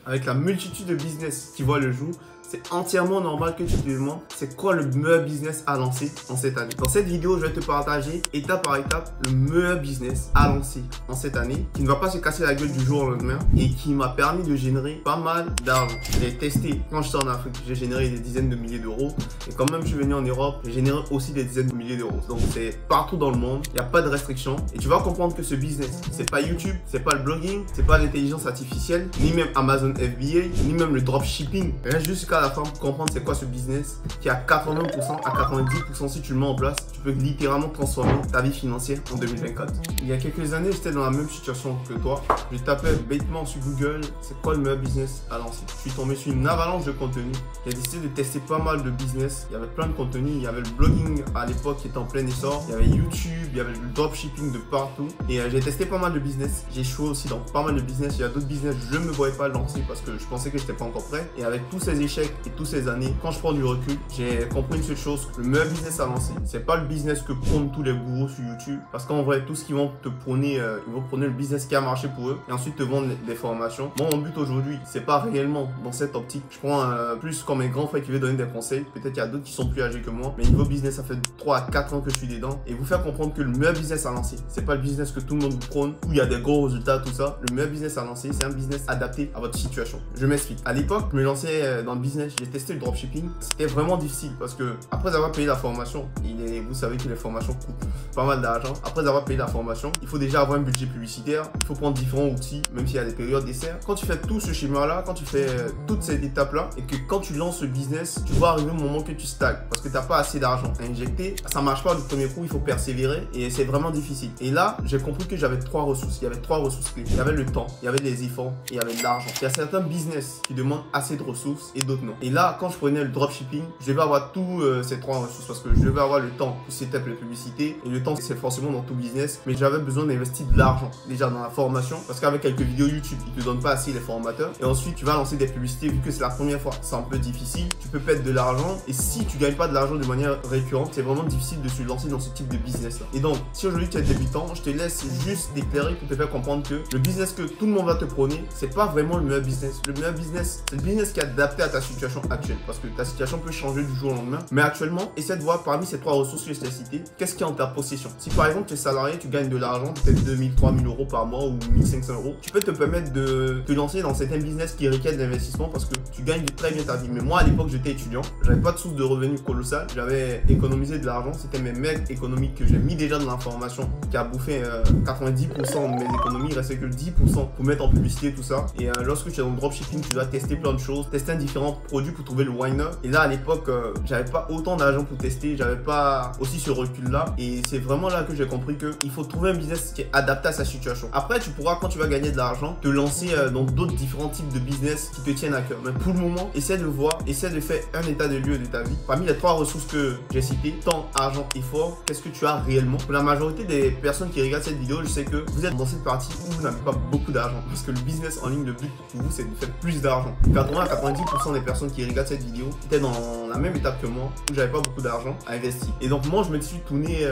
Avec la multitude de business qui voient le jour, c'est entièrement normal que tu te demandes c'est quoi le meilleur business à lancer en cette année. Dans cette vidéo, je vais te partager étape par étape le meilleur business à lancer en cette année qui ne va pas se casser la gueule du jour au lendemain et qui m'a permis de générer pas mal d'argent. J'ai testé quand j'étais en Afrique, j'ai généré des dizaines de milliers d'euros et quand même je suis venu en Europe, j'ai généré aussi des dizaines de milliers d'euros. Donc c'est partout dans le monde, il n'y a pas de restriction et tu vas comprendre que ce business, c'est pas YouTube, c'est pas le blogging, c'est pas l'intelligence artificielle, ni même Amazon FBA, ni même le dropshipping. Reste jusqu'à la fin pour comprendre c'est quoi ce business qui à 80% à 90% si tu le mets en place, tu peux littéralement transformer ta vie financière en 2024. Il y a quelques années, j'étais dans la même situation que toi. Je tapais bêtement sur Google, c'est quoi le meilleur business à lancer. Je suis tombé sur une avalanche de contenu. J'ai décidé de tester pas mal de business. Il y avait plein de contenus. Il y avait le blogging à l'époque qui était en plein essor. Il y avait YouTube, il y avait le dropshipping de partout. Et j'ai testé pas mal de business. J'ai échoué aussi dans pas mal de business. Il y a d'autres business, je ne me voyais pas lancer parce que je pensais que je n'étais pas encore prêt. Et avec tous ces échecs et toutes ces années, quand je prends du recul, j'ai compris une seule chose, le meilleur business à lancer, c'est pas le business que prônent tous les gourous sur YouTube. Parce qu'en vrai, tout ce qu'ils vont te prôner, ils vont prôner le business qui a marché pour eux et ensuite te vendre des formations. Moi, mon but aujourd'hui, c'est pas réellement dans cette optique. Je prends plus comme mes grands frères qui veulent donner des conseils. Peut-être qu'il y a d'autres qui sont plus âgés que moi. Mais niveau business, ça fait 3 à 4 ans que je suis dedans. Et vous faire comprendre que le meilleur business à lancer, c'est pas le business que tout le monde vous prône, où il y a des gros résultats, tout ça. Le meilleur business à lancer, c'est un business adapté à votre situation. Je m'explique. À l'époque, je me lançais dans le business, j'ai testé le dropshipping. C'était vraiment difficile parce que après avoir payé la formation, vous savez que les formations coûtent pas mal d'argent. Après avoir payé la formation, il faut déjà avoir un budget publicitaire. Il faut prendre différents outils, même s'il y a des périodes d'essai. Quand tu fais tout ce schéma-là, quand tu fais toutes ces étapes-là, et que quand tu lances ce business, tu vas arriver au moment que tu stagnes parce que tu n'as pas assez d'argent à injecter. Ça ne marche pas du premier coup, il faut persévérer et c'est vraiment difficile. Et là, j'ai compris que j'avais 3 ressources. Il y avait 3 ressources clés. Il y avait le temps, il y avait les efforts et il y avait de l'argent. Il y a certains business qui demandent assez de ressources et d'autres non. Et là, quand je prenais le dropshipping, je devais avoir tous ces 3 ressources parce que je devais avoir le temps pour setup les publicités. Et le temps, c'est forcément dans tout business. Mais j'avais besoin d'investir de l'argent déjà dans la formation parce qu'avec quelques vidéos YouTube, ils te donnent pas assez les formateurs. Et ensuite, tu vas lancer des publicités vu que c'est la première fois. C'est un peu difficile. Tu peux perdre de l'argent. Et si tu gagnes pas de l'argent de manière récurrente, c'est vraiment difficile de se lancer dans ce type de business là. Et donc, si aujourd'hui tu es débutant, je te laisse juste d'éclairer pour te faire comprendre que le business que tout le monde va te prôner, c'est pas vraiment le meilleur business. Le meilleur business, c'est le business qui est adapté à ta situation actuelle. Parce que ta situation peut changer du jour au lendemain. Mais actuellement, essaie de voir parmi ces 3 ressources que je t'ai citées, qu'est-ce qui est en ta possession. Si par exemple tu es salarié, tu gagnes de l'argent, peut-être 2000, 3000 euros par mois ou 1500 euros, tu peux te permettre de te lancer dans certains business qui requièrent de l'investissement parce que tu gagnes très bien ta vie. Mais moi, à l'époque, j'étais étudiant, j'avais pas de source de revenus colossales, j'avais économisé de l'argent, c'était mes maigres économiques que j'ai mis déjà dans l'information qui a bouffé 90% de mes économies, il restait que 10% pour mettre en publicité tout ça. Et lorsque tu es dans le dropshipping, tu dois tester plein de choses, tester différents produits pour trouver le winner. Et là, à l'époque, j'avais pas autant d'argent pour tester, j'avais pas aussi ce recul là. Et c'est vraiment là que j'ai compris qu'il faut trouver un business qui est adapté à sa situation. Après, tu pourras, quand tu vas gagner de l'argent, te lancer dans d'autres différents types de business qui te tiennent à cœur. Mais pour le moment, essaie de voir, essaie de faire un état de lieu de ta vie. Parmi les 3 ressources que j'ai citées, temps, argent, effort, qu'est-ce que tu as réellement? Pour la majorité des personnes qui regardent cette vidéo, je sais que vous êtes dans cette partie où vous n'avez pas beaucoup d'argent. Parce que le business en ligne, le but pour vous, c'est de faire plus d'argent. 80 à 90% des personnes qui regardent cette vidéo étaient dans la même étape que moi, où j'avais pas beaucoup d'argent à investir. Et donc moi, je me suis tourné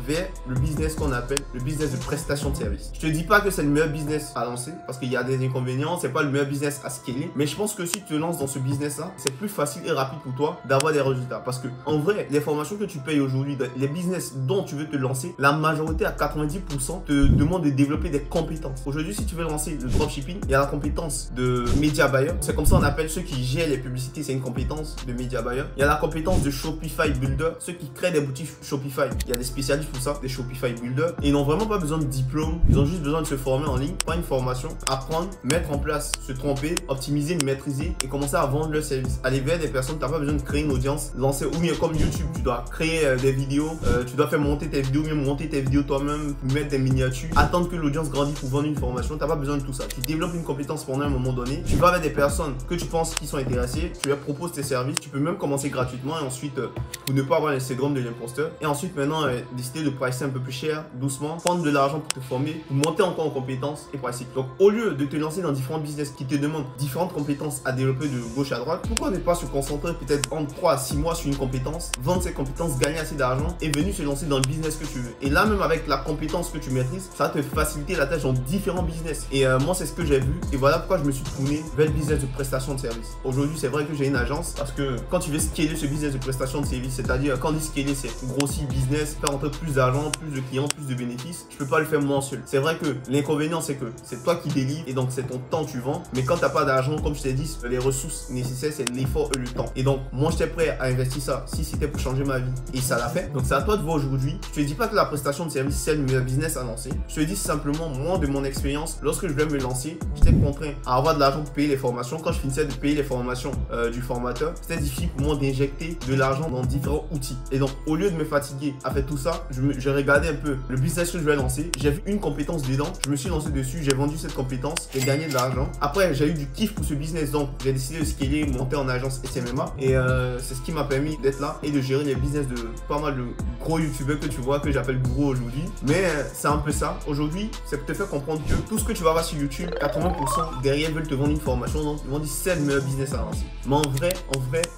vers le business qu'on appelle le business de prestation de service. Je te dis pas que c'est le meilleur business à lancer parce qu'il y a des inconvénients, c'est pas le meilleur business à scaler, mais je pense que si tu te lances dans ce business là, c'est plus facile et rapide pour toi d'avoir des résultats parce que en vrai, les formations que tu payes aujourd'hui, les business dont tu veux te lancer, la majorité à 90% te demande de développer des compétences. Aujourd'hui, si tu veux lancer le dropshipping, il y a la compétence de media buyer. C'est comme ça on appelle ceux qui gèrent les publicités, c'est une compétence de media buyer. Il y a la compétence de Shopify Builder, ceux qui créent des boutiques Shopify. Il y a des spécialistes pour ça, des Shopify Builder. Et ils n'ont vraiment pas besoin de diplôme, ils ont juste besoin de se former en ligne, prendre une formation, apprendre, mettre en place, se tromper, optimiser, maîtriser et commencer à vendre leur service. Aller vers des personnes, tu n'as pas besoin de créer une audience, lancer ou bien comme YouTube, tu dois créer des vidéos, tu dois faire monter tes vidéos, même monter tes vidéos toi-même, mettre des miniatures, attendre que l'audience grandisse pour vendre une formation. Tu n'as pas besoin de tout ça. Tu développes une compétence pendant un moment donné, tu vas vers des personnes que tu penses qui sont intéressées, tu leur proposes tes services, tu peux même commencer gratuitement et ensuite, pour ne pas avoir le syndrome de l'imposteur, master. Et ensuite, maintenant, décider de pricer un peu plus cher, doucement, prendre de l'argent pour te former, pour monter encore en compétences et pricer. Donc, au lieu de te lancer dans différents business qui te demandent différentes compétences à développer de gauche à droite, pourquoi ne pas se concentrer peut-être en 3 à 6 mois sur une compétence, vendre cette compétence, gagner assez d'argent et venir se lancer dans le business que tu veux. Et là, même avec la compétence que tu maîtrises, ça va te faciliter la tâche dans différents business. Et moi, c'est ce que j'ai vu. Et voilà pourquoi je me suis tourné vers le business de prestation de service. Aujourd'hui, c'est vrai que j'ai une agence parce que quand tu veux scaler ce business de prestation de service, c'est-à-dire quand on dit scaler, c'est grossir le business, faire entrer plus d'argent, plus de clients, plus de bénéfices, je peux pas le faire moi seul. C'est vrai que l'inconvénient, c'est que c'est toi qui délivres et donc c'est ton temps que tu vends. Mais quand t'as pas d'argent, comme je t'ai dit, les ressources nécessaires, c'est l'effort et le temps. Et donc, moi, j'étais prêt à investir ça si c'était pour changer ma vie. Et ça l'a fait. Donc, c'est à toi de voir aujourd'hui. Je te dis pas que la prestation de service, c'est le meilleur business à lancer. Je te dis simplement, moi, de mon expérience, lorsque je voulais me lancer, j'étais contraint à avoir de l'argent pour payer les formations. Quand je finissais de payer les formations du formateur, c'était difficile pour moi d'injecter de l'argent dans différents outils. Et donc, au lieu de me fatiguer à faire tout ça, j'ai regardé un peu le business que je voulais lancer. J'ai vu une compétence dedans. Je me suis lancé dessus. J'ai vendu cette compétence et gagné de l'argent. Après, j'ai eu du kiff pour ce business. Donc, j'ai décidé de scaler, monter en agence SMMA. Et c'est ce qui m'a permis d'être là et de gérer les business de pas mal de gros youtubeurs que tu vois, que j'appelle gros aujourd'hui. Mais c'est un peu ça. Aujourd'hui, c'est pour te faire comprendre que tout ce que tu vas voir sur YouTube, 80% derrière veulent te vendre une formation. Donc, ils vont dire c'est le meilleur business à lancer. Mais en vrai,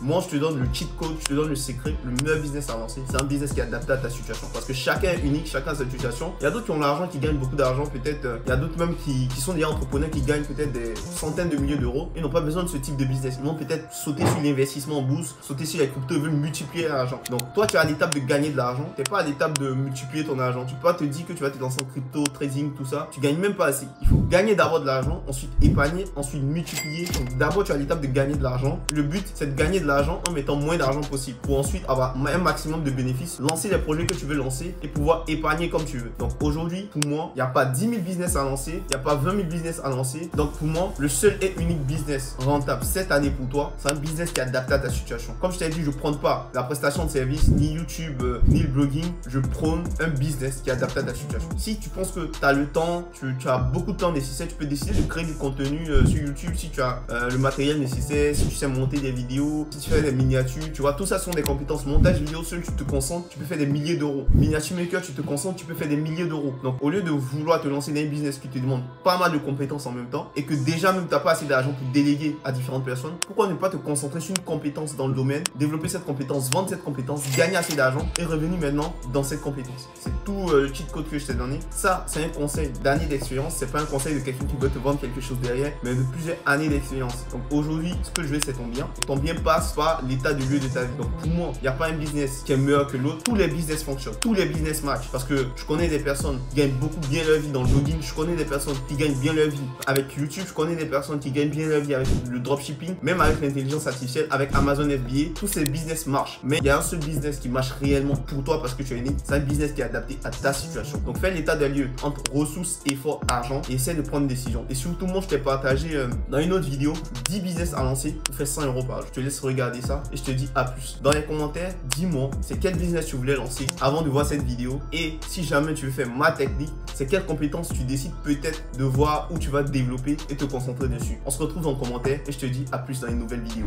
moi, je te donne le cheat code, je te donne le secret, le meilleur business à lancer. C'est un business qui est adapté à ta situation. Parce que chacun est unique, chacun a sa situation. Il y a d'autres qui ont l'argent, qui gagnent beaucoup d'argent. Peut-être, il y a d'autres même qui sont des entrepreneurs qui gagnent peut-être des centaines de milliers d'euros. Ils n'ont pas besoin de ce type de business. Ils vont peut-être sauter sur l'investissement en bourse, sauter sur les cryptos, ils veulent multiplier l'argent. Donc, toi, tu es à l'étape de gagner de l'argent. Tu n'es pas à l'étape de multiplier ton argent. Tu peux pas te dire que tu vas te lancer en crypto, trading, tout ça. Tu gagnes même pas assez. Il faut gagner d'abord de l'argent, ensuite épargner, ensuite multiplier. Donc, d'abord, tu es à l'étape de gagner de l'argent. Le but, c'est de gagner de l'argent en mettant moins d'argent possible pour ensuite avoir un maximum de bénéfices, lancer les projets que tu veux lancer et pouvoir épargner comme tu veux. Donc, aujourd'hui, pour moi, il n'y a pas 10 000 business à lancer, il n'y a pas 20 000 business à lancer. Donc, pour moi, le seul et unique business rentable cette année pour toi, c'est un business qui est adapté à ta situation. Comme je t'ai dit, je ne prône pas la prestation de service, ni YouTube, ni le blogging. Je prône un business qui est adapté à ta situation. Si tu penses que tu as le temps, tu as beaucoup de temps nécessaire, tu peux décider de créer du contenu sur YouTube si tu as le matériel nécessaire, si tu sais monter des vidéos, si tu fais des miniatures, tu vois, tout ça sont des compétences. Montage vidéo seul, tu te concentres, tu peux faire des milliers d'euros. Miniature maker, tu te concentres, tu peux faire des milliers d'euros. Donc, au lieu de vouloir te lancer dans un business qui te demande pas mal de compétences en même temps et que déjà même tu n'as pas assez d'argent pour déléguer à différentes personnes, pourquoi ne pas te concentrer sur une compétence dans le domaine, développer cette compétence, vendre cette compétence, gagner assez d'argent et revenir maintenant dans cette compétence. C'est tout le cheat code que je t'ai donné. Ça, c'est un conseil d'années d'expérience. C'est pas un conseil de quelqu'un qui veut te vendre quelque chose derrière, mais de plusieurs années d'expérience. Donc aujourd'hui, ce que je veux, c'est ton bien. Et ton bien passe par l'état de lieu de ta vie. Donc pour moi, il n'y a pas un business qui est meilleur que l'autre. Tous les business fonctionnent. Tous les business matchent. Parce que je connais des personnes qui gagnent beaucoup bien leur vie dans le blogging. Je connais des personnes qui gagnent bien leur vie avec YouTube. Je connais des personnes qui gagnent bien leur vie avec le dropshipping, même avec l'intelligence artificielle, avec Amazon FBA. Tous ces business marchent. Mais il y a un seul business qui marche réellement pour toi parce que tu es unique. C'est un business qui est adapté à ta situation. Donc fais l'état des lieux entre ressources, efforts, argent et essaie de prendre une décision. Et surtout, moi, je t'ai partagé dans une autre vidéo 10 business à lancer pour faire 100 € par jour. Je te laisse regarder ça et je te dis à plus. Dans les commentaires, dis-moi c'est quel business tu voulais lancer avant de voir cette vidéo. Et si jamais tu veux faire ma technique, c'est quelles compétences tu décides peut-être de voir où tu vas te développer et te concentrer dessus. On se retrouve dans le commentaire et je te dis à plus dans une nouvelle vidéo.